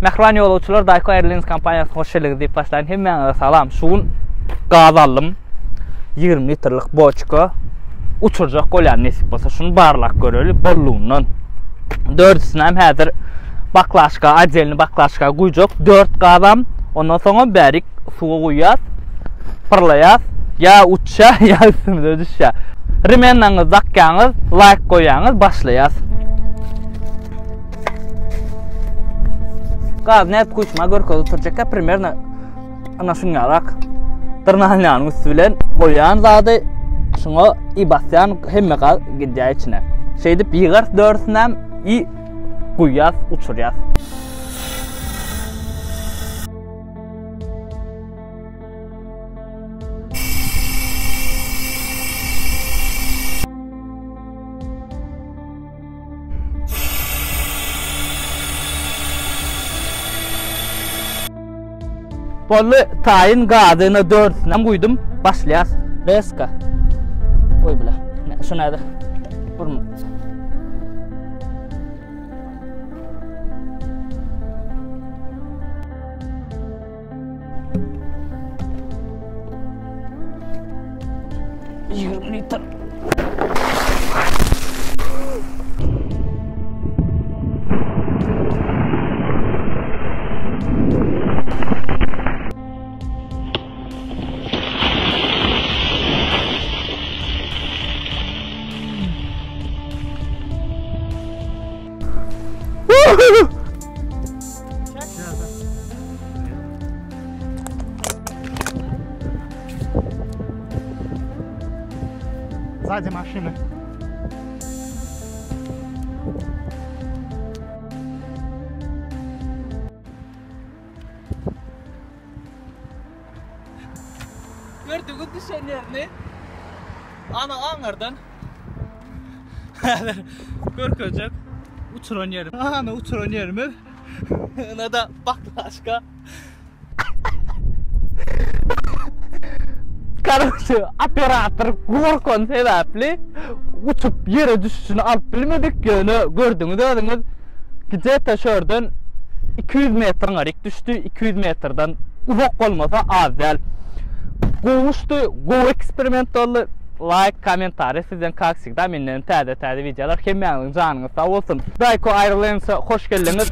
Mehriban yolcular, Dayko Airlines kompaniyasına hoş geldiniz deyip başlayın. Hemen salam. Şuun gaz aldım. 20 litrlik boçka uçuracak golyan nesip olsa şunu barlak görülü bolluğundan. Dördüsünü hem hazır baklaşka, acelini baklaşka koyacak. 4 gazam. Ondan sonra berik suya koyacağız. Pırlayaz. Ya uçuşa ya üstümüze düşüşe. Rimenle zakkanız, like koyanız başlayaz. Gaz net kuşma görközü oturacak. Примерно ana şunyarak tırnağın üstüyle koyan zadı şuna iyi basyan hemme gaz gidiyor içine. Şeyde bir dörsünem iyi koyaz uçuracağız. Bollu tayin gazını dördüsünden koydum. Başlayaz. Reska. Oy bile. Şu nedir? Burnu. Litre. Сзади машины. Gördüğünüz düşen yerini ana anırdan görközecek uçuran yerim. Ana uçuran yerimi ona da baklaşka karşı operator korkun sebeple uçup yere düşüşünü alıp bilmedik yönü gördünüz. Gece taşırdan 200 metre arik düştü. 200 metreden uzak olmasa az değil. Kovuştu. Go eksperiment oldu. Like, komentarı sizden kalksıkta minnen tədə videolar hemen canınız sağ olsun. Dayko Airlines'a hoş geldiniz.